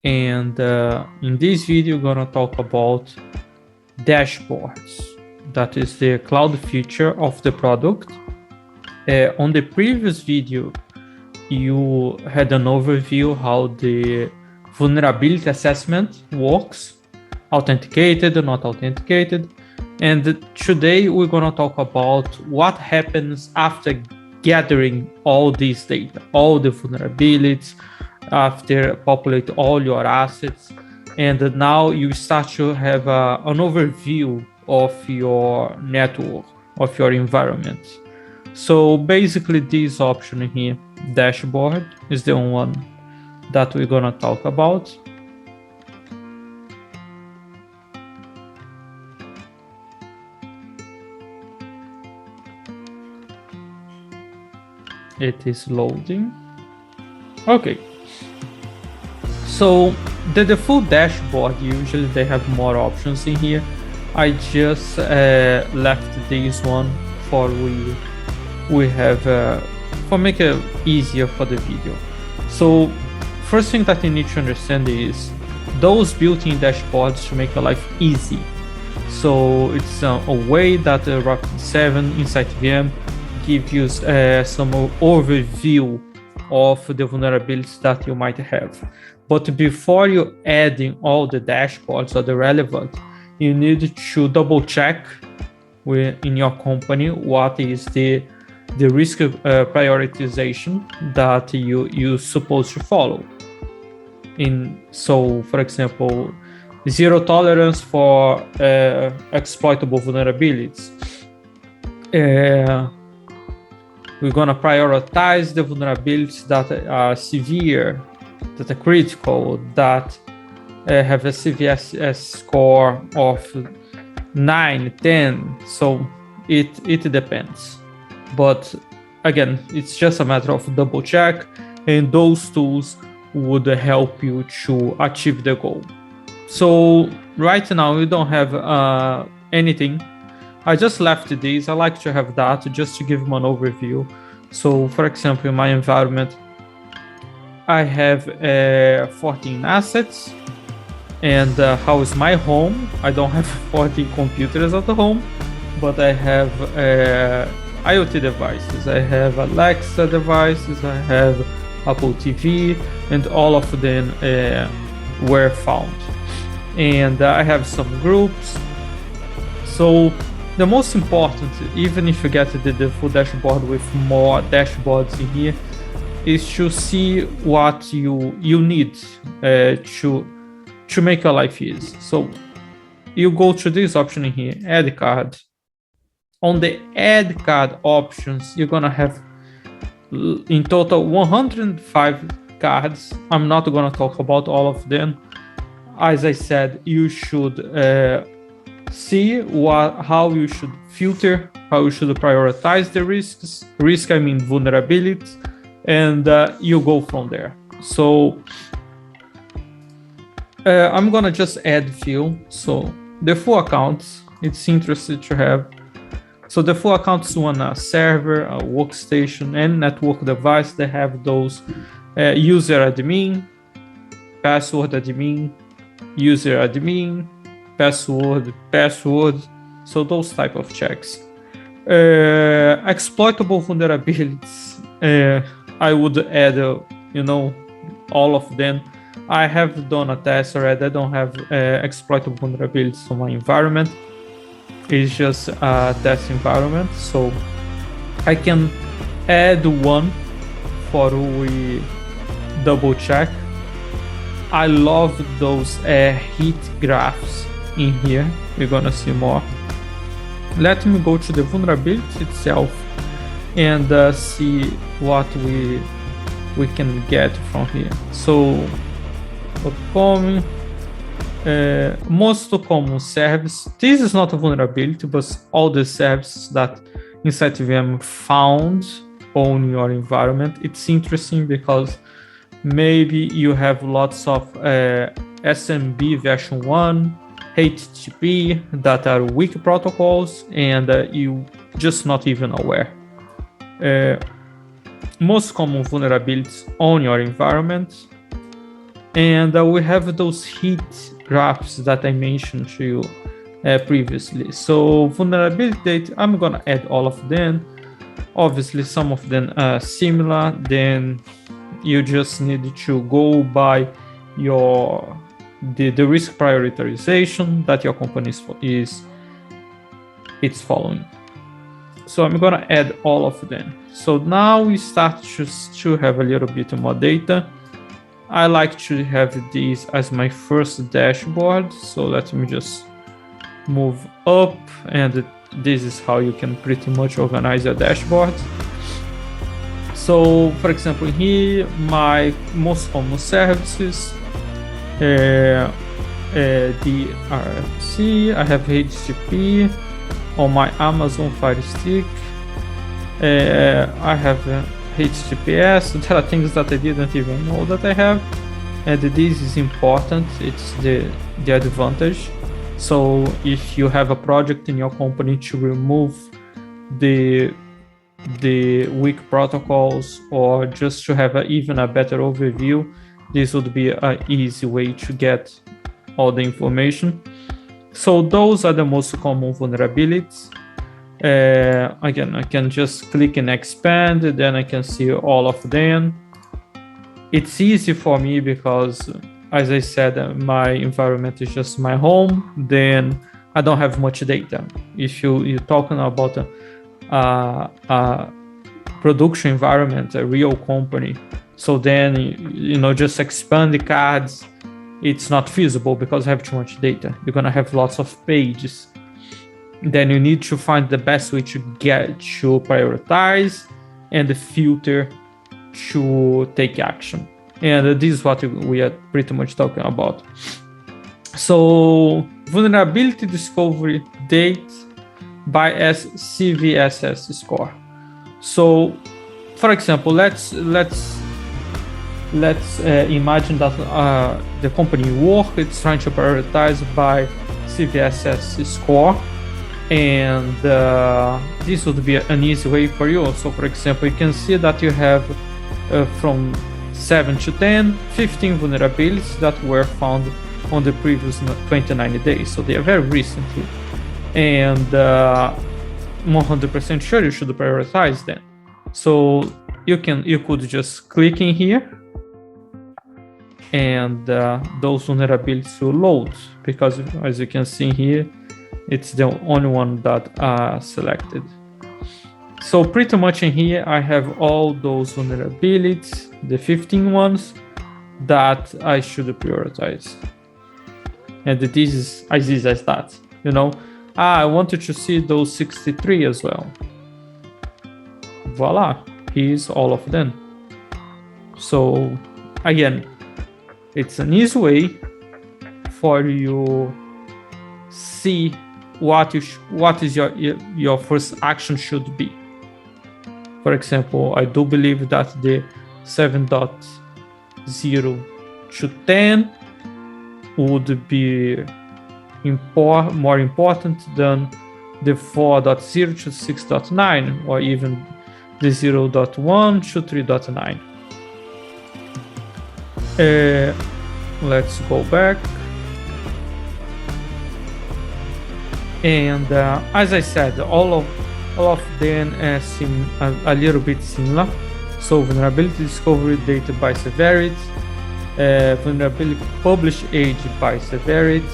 And in this video, we're gonna talk about dashboards. That is the cloud feature of the product. On the previous video, you had an overview how the vulnerability assessment works, authenticated, not authenticated. And today we're gonna talk about what happens after gathering all this data, all the vulnerabilities, after populate all your assets. And now you start to have an overview of your network, of your environment. So basically this option here, dashboard, is the one that we're gonna talk about. It is loading. Okay. So the default dashboard, usually they have more options in here. I just left this one for we have for make it easier for the video. So first thing that you need to understand is those built-in dashboards to make your life easy. So it's a way that Rapid7 InsightVM gives you some overview of the vulnerabilities that you might have. But before you adding all the dashboards or the relevant, you need to double check in your company what is the risk prioritization that you're supposed to follow. So for example, zero tolerance for exploitable vulnerabilities. We're gonna prioritize the vulnerabilities that are severe, that are critical, that have a CVSS score of 9, 10. So it depends. But again, it's just a matter of double check, and those tools would help you to achieve the goal. So right now we don't have anything. I just left these. I like to have that just to give them an overview. So for example, in my environment, I have 14 assets. And how is my home? I don't have 14 computers at home, but I have IoT devices. I have Alexa devices. I have Apple TV, and all of them were found. And I have some groups. So the most important, even if you get the full dashboard with more dashboards in here, is to see what you need to make your life easy. So you go to this option in here, add card. On the add card options, you're gonna have in total 105 cards. I'm not gonna talk about all of them. As I said, you should see how you should filter, how you should prioritize the risks. I mean vulnerabilities, and you go from there. So I'm gonna just add few. So the full accounts, it's interesting to have. So the full accounts on a server, a workstation, and network device, they have those user admin, password admin, user admin, password. So those type of checks. Exploitable vulnerabilities, I would add, all of them. I have done a test already. I don't have exploitable vulnerabilities on my environment. It's just a test environment, so I can add one for we double check. I love those heat graphs in here. We're gonna see more. Let me go to the vulnerability itself and see what we can get from here. So common, most common service. This is not a vulnerability, but all the services that InsightVM found on your environment. It's interesting because maybe you have lots of SMB version 1, HTTP that are weak protocols, and you just not even aware. Most common vulnerabilities on your environment. And we have those heat graphs that I mentioned to you previously. So vulnerability data, I'm gonna add all of them. Obviously, some of them are similar. Then you just need to go by the risk prioritization that your company is following. So I'm gonna add all of them. So now we start to have a little bit more data. I like to have this as my first dashboard. So let me just move up, and this is how you can pretty much organize your dashboard. So for example, here, my most common services, the RFC, I have HTTP on my Amazon Fire Stick. I have HTTPS. There are things that I didn't even know that I have, and this is important. It's the advantage. So if you have a project in your company to remove the weak protocols, or just to have even a better overview, this would be an easy way to get all the information. So those are the most common vulnerabilities. Again, I can just click and expand, then I can see all of them. It's easy for me because, as I said, my environment is just my home, then I don't have much data. If you're talking about a production environment, a real company, so then just expand the cards, it's not feasible because I have too much data. You're gonna have lots of pages. Then you need to find the best way to prioritize and filter to take action. And this is what we are pretty much talking about. So vulnerability discovery date by CVSS score. So for example, let's imagine that the company work, it's trying to prioritize by CVSS score, and this would be an easy way for you. So for example, you can see that you have from 7 to 10, 15 vulnerabilities that were found on the previous 29 days. So they are very recently, and 100% sure you should prioritize them. So you could just click in here, and those vulnerabilities will load, because as you can see here, it's the only one that are selected. So pretty much in here, I have all those vulnerabilities, the 15 ones that I should prioritize. And this is as easy as that. I wanted to see those 63 as well. Voila, here's all of them. So again, it's an easy way for you see what is your first action should be. For example, I do believe that the 7.0 to 10 would be more important than the 4.0 to 6.9, or even the 0.1 to 3.9. Let's go back. And as I said, all of them seem a little bit similar. So vulnerability discovery data by severity, vulnerability publish age by severity,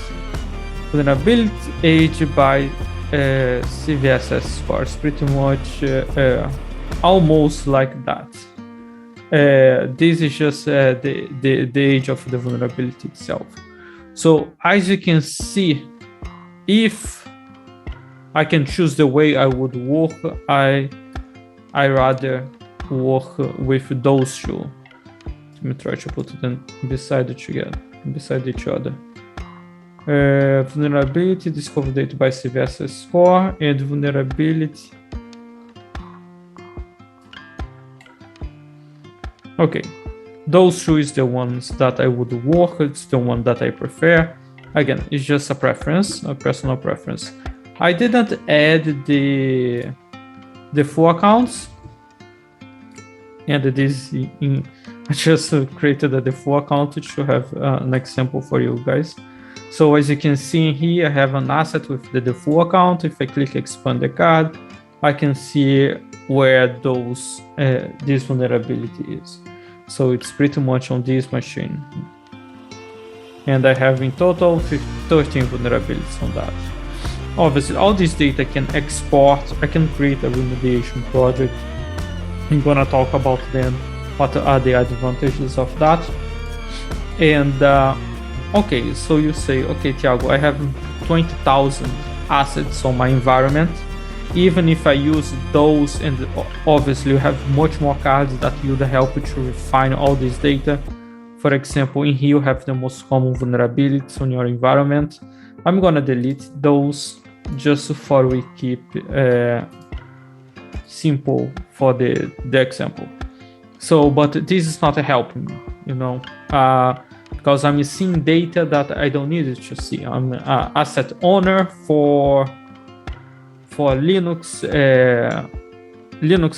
vulnerability age by CVSS scores, pretty much almost like that. This is just the age of the vulnerability itself. So as you can see, if I can choose the way I would work, I rather work with those two. Let me try to put them beside each other. Vulnerability discovery data by CVSS score, and vulnerability. Okay, those two is the ones that I would work. It's the one that I prefer. Again, it's just a preference, a personal preference. I didn't add the full accounts, and this I just created a default account to have an example for you guys. So as you can see here, I have an asset with the default account. If I click expand the card, I can see where this vulnerability is. So it's pretty much on this machine. And I have in total 13 vulnerabilities on that. Obviously, all this data can export. I can create a remediation project. I'm gonna talk about then what are the advantages of that. And okay, so you say, okay, Thiago, I have 20,000 assets on my environment. Even if I use those, and obviously you have much more cards that would help you to refine all this data. For example, in here you have the most common vulnerabilities on your environment. I'm gonna delete those just for we keep simple for the example. So, but this is not helping me, because I'm seeing data that I don't need to see. I'm an asset owner for Linux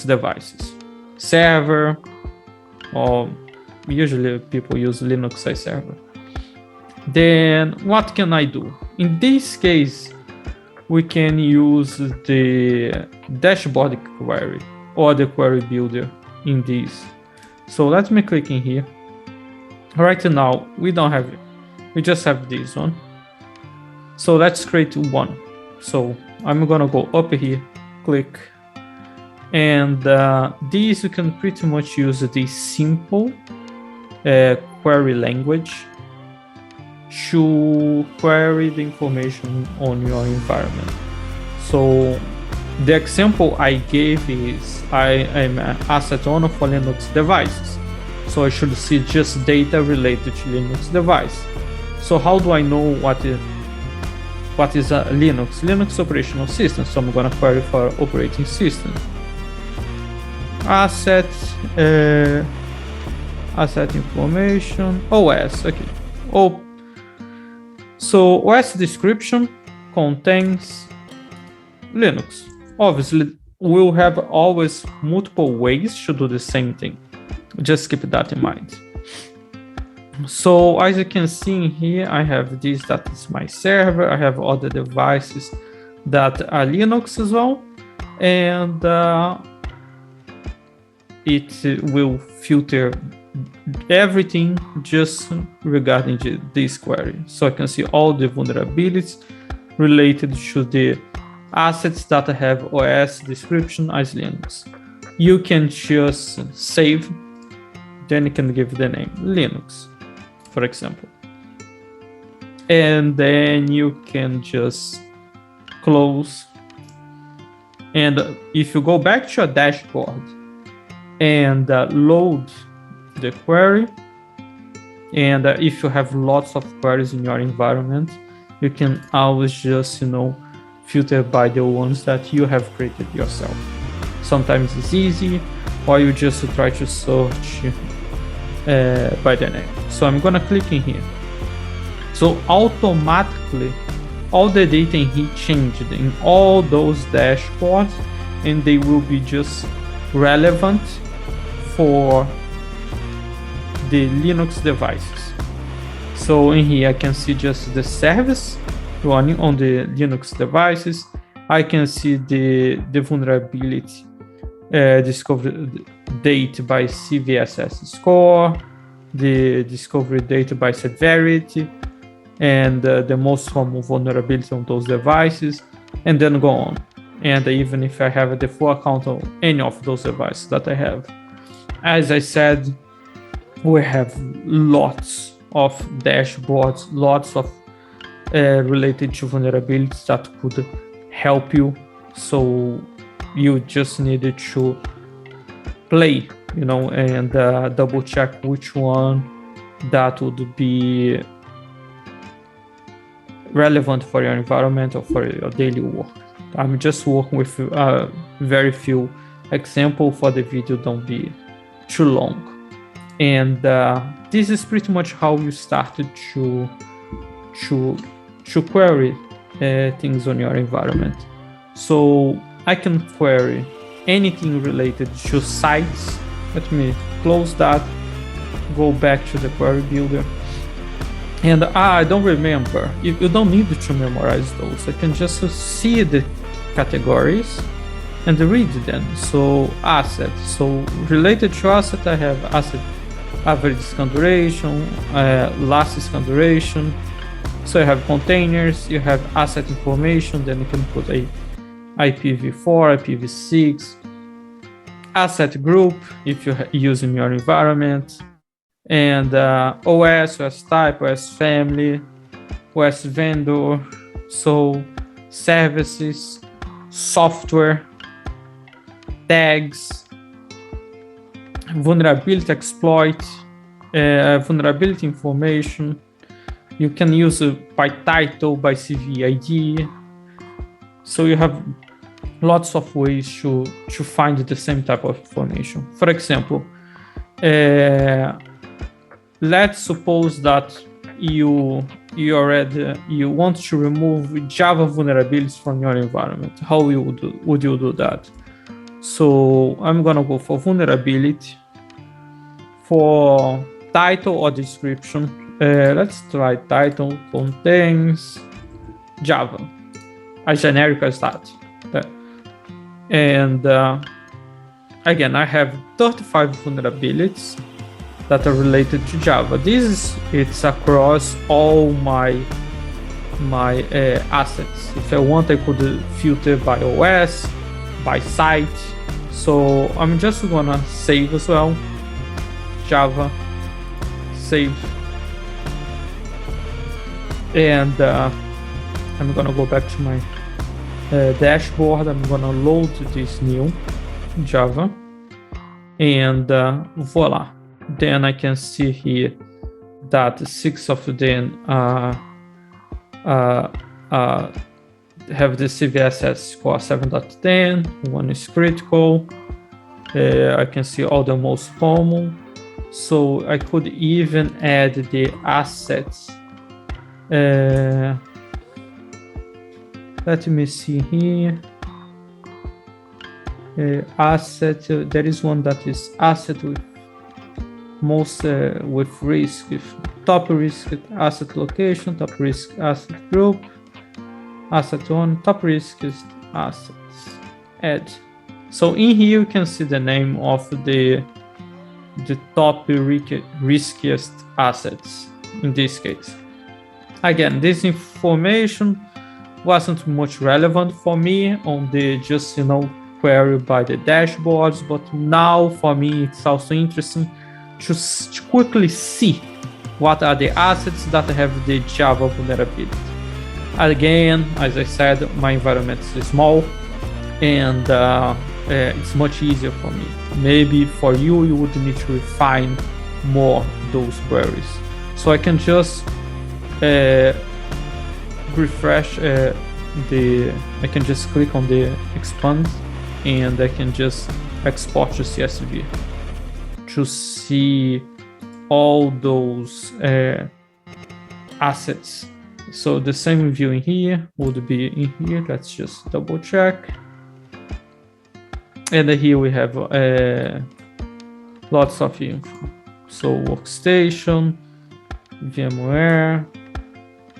devices, server, or usually people use Linux as server. Then what can I do? In this case, we can use the dashboard query or the query builder in this. So let me click in here. Right now, we don't have it. We just have this one. So let's create one. So I'm gonna go up here, click, and this you can pretty much use the simple query language to query the information on your environment. So the example I gave is I am an asset owner for Linux devices. So I should see just data related to Linux device. So how do I know what is a Linux operational system? So I'm gonna query for operating system. Asset information, OS, okay. So OS description contains Linux. Obviously, we'll have always multiple ways to do the same thing. Just keep that in mind. So as you can see in here, I have this, that is my server. I have other devices that are Linux as well. And it will filter everything just regarding this query. So I can see all the vulnerabilities related to the assets that have OS description as Linux. You can just save, then you can give the name Linux, for example. And then you can just close. And if you go back to your dashboard and load the query, and if you have lots of queries in your environment, you can always just filter by the ones that you have created yourself. Sometimes it's easy, or you just try to search by the name. So I'm gonna click in here. So automatically all the data in here changed in all those dashboards, and they will be just relevant for the Linux devices. So in here I can see just the service running on the Linux devices. I can see the vulnerability discovery date by CVSS score, the discovery date by severity, and the most common vulnerability on those devices, and then go on. And even if I have a default account on any of those devices that I have. As I said, we have lots of dashboards, lots of related to vulnerabilities that could help you. So you just needed to play, and double check which one that would be relevant for your environment or for your daily work. I'm just working with very few examples for the video, don't be too long. And this is pretty much how you started to query things on your environment. So I can query anything related to sites. Let me close that. go back to the query builder. And I don't remember. You don't need to memorize those. I can just see the categories and read them. So asset. So related to asset, I have asset average scan duration, last scan duration. So you have containers, you have asset information, then you can put a IPv4, IPv6, asset group if you're using your environment, and OS, OS type, OS family, OS vendor, so services, software, tags, vulnerability exploit, vulnerability information. You can use it by title, by CVID. So you have lots of ways to find the same type of information. For example, let's suppose that you want to remove Java vulnerabilities from your environment. How would you do that? So I'm gonna go for vulnerability. For title or description, let's try title contains Java, a generic as that. And again, I have 35 vulnerabilities that are related to Java. It's across all my assets. If I want, I could filter by OS, by site. So I'm just gonna save as well. Java, save. And I'm gonna go back to my dashboard. I'm gonna load this new Java, and voila. Then I can see here that 6 of them have the CVSS score 7.10. One is critical. I can see all the most common. So I could even add the assets. Let me see here. Asset. There is one that is asset with most with risk. Top risk asset location. Top risk asset group. Asset one. Top risk is assets. Add. So in here you can see the name of the top riskiest assets in this case. Again, this information wasn't much relevant for me on the query by the dashboards, but now for me it's also interesting to quickly see what are the assets that have the Java vulnerability. Again, as I said, my environment is small, and it's much easier for me. Maybe for you would need to refine more those queries. So I can just refresh I can just click on the expand, and I can just export to CSV to see all those assets. So the same view in here would be in here. Let's just double check. And here we have lots of info. So workstation, VMware,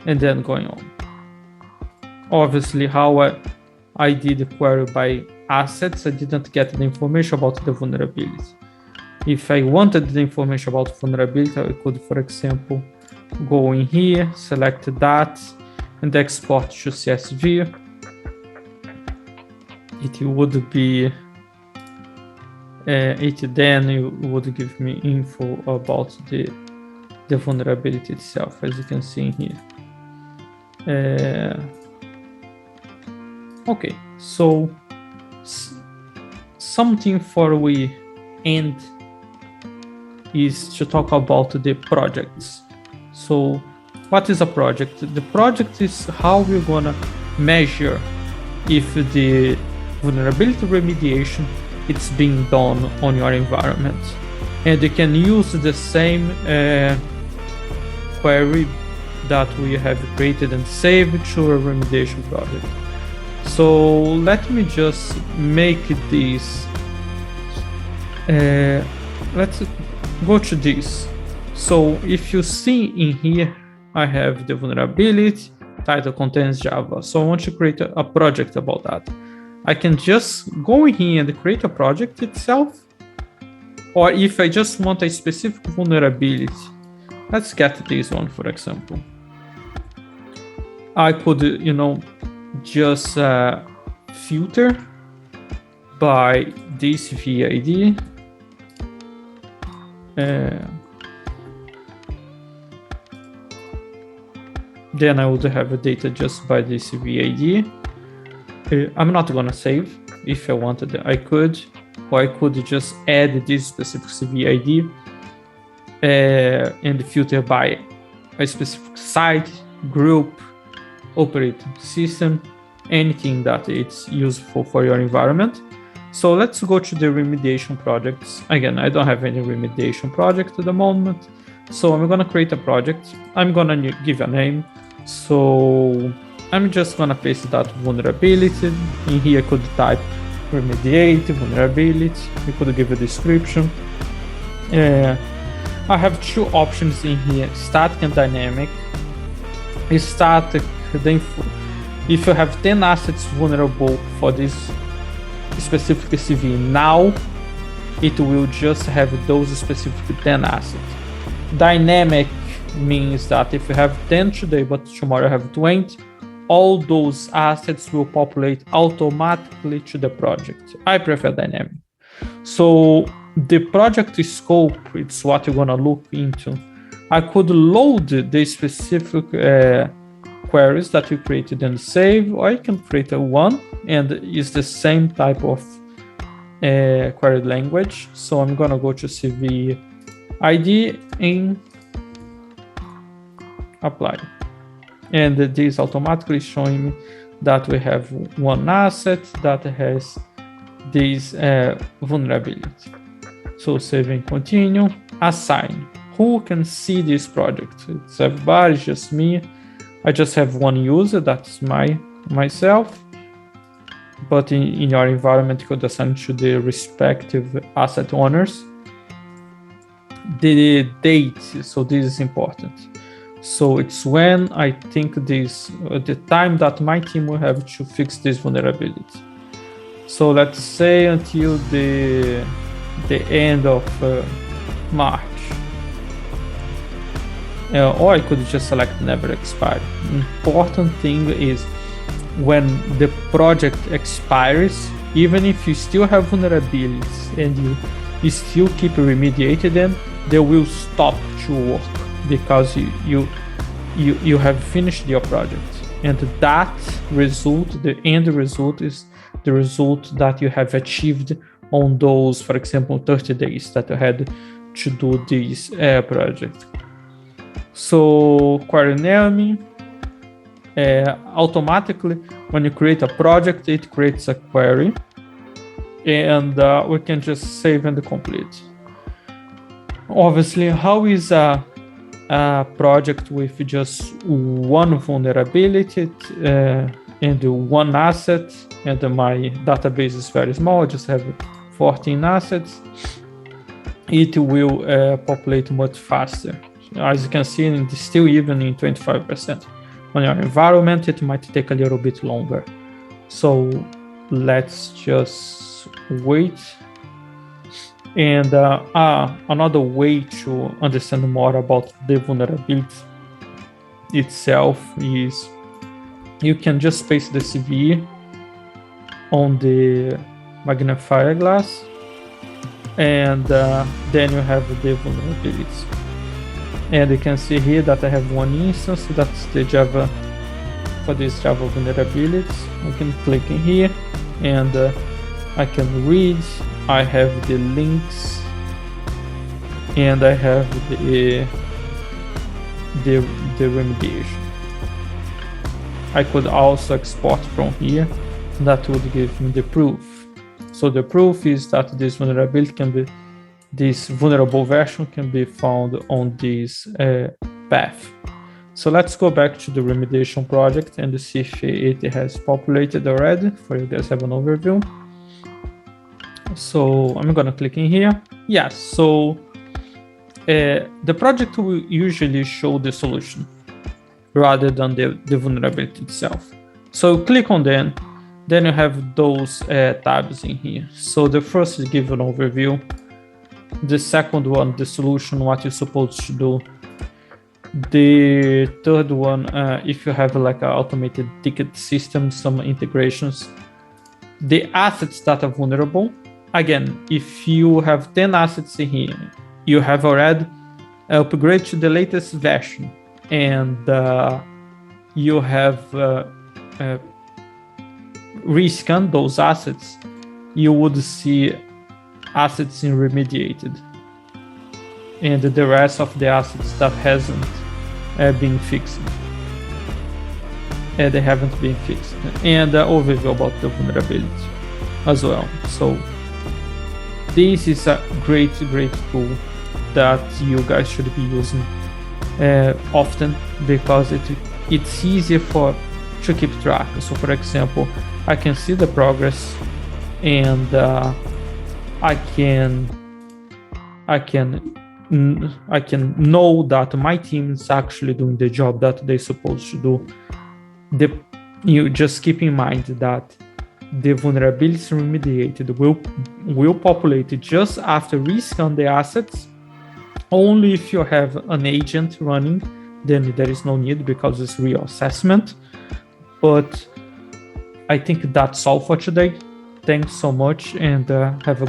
and then going on. Obviously, how I did the query by assets, I didn't get the information about the vulnerability. If I wanted the information about vulnerability, I could, for example, go in here, select that, and export to CSV. It would be then it would give me info about the vulnerability itself, as you can see in here. Okay, so something for we end is to talk about the projects. So what is a project? The project is how we're gonna measure if the vulnerability remediation it's being done on your environment, and you can use the same query that we have created and saved to a remediation project. So let me just make this. Let's go to this. So if you see in here, I have the vulnerability, title contains Java. So I want to create a project about that. I can just go in here and create a project itself. Or if I just want a specific vulnerability, let's get this one, for example. I could, just filter by this VID. Then I would have a data just by this VID. I'm not gonna save. If I wanted, I could, or I could just add this specific VID and filter by a specific site, group, operating system, anything that it's useful for your environment. So let's go to the remediation projects. Again, I don't have any remediation project at the moment. So I'm gonna create a project. I'm gonna give a name. So I'm just gonna paste that vulnerability. In here I could type remediate, vulnerability. You could give a description. I have two options in here, static and dynamic. Static, if you have 10 assets vulnerable for this specific CV now, it will just have those specific 10 assets. Dynamic means that if you have 10 today, but tomorrow you have 20, all those assets will populate automatically to the project. I prefer dynamic. So the project scope, it's what you're gonna look into. I could load the specific queries that you created and save, or I can create a one and use the same type of query language. So I'm gonna go to CV ID and apply. And this automatically showing me that we have one asset that has this vulnerability. So save and continue, assign. Who can see this project? It's everybody, just me. I just have one user, that's myself. But in your environment, you could assign to the respective asset owners. The date, so this is important. So it's when I think the time that my team will have to fix this vulnerability. So let's say until the end of March. Or I could just select never expire. Important thing is when the project expires, even if you still have vulnerabilities and you still keep remediating them, they will stop to work because you have finished your project. And that result, the end result, is the result that you have achieved on those, for example, 30 days that you had to do this project. So query naming, automatically when you create a project, it creates a query, and we can just save and complete. Obviously, how is a project with just one vulnerability and one asset, and my database is very small, I just have 14 assets, it will populate much faster. As you can see, it's still even in 25%. On your environment, it might take a little bit longer. So let's just wait. And another way to understand more about the vulnerability itself is you can just paste the CV on the magnifier glass, and then you have the vulnerabilities. And you can see here that I have one instance, that's the Java, for this Java vulnerabilities. I can click in here and I can read, I have the links, and I have the remediation. I could also export from here, that would give me the proof. So the proof is that this vulnerability can be, this vulnerable version can be found on this path. So let's go back to the remediation project and see if it has populated already, for you guys have an overview. So I'm gonna click in here. Yes, so the project will usually show the solution rather than the vulnerability itself. So click on them, then you have those tabs in here. So the first is give an overview. The second one, the solution, what you're supposed to do. The third one, if you have like an automated ticket system, some integrations. The assets that are vulnerable. Again, if you have 10 assets in here, you have already upgraded to the latest version, and you have rescanned those assets, you would see assets in remediated, and the rest of the assets that hasn't been fixed, they haven't been fixed, and overview about the vulnerability as well. So this is a great tool that you guys should be using often, because it's easier to keep track. So for example, I can see the progress, and I can know that my team is actually doing the job that they're supposed to do. You just keep in mind that the vulnerabilities remediated will populate just after rescan the assets. Only if you have an agent running, then there is no need, because it's reassessment. But I think that's all for today. Thanks so much, and have a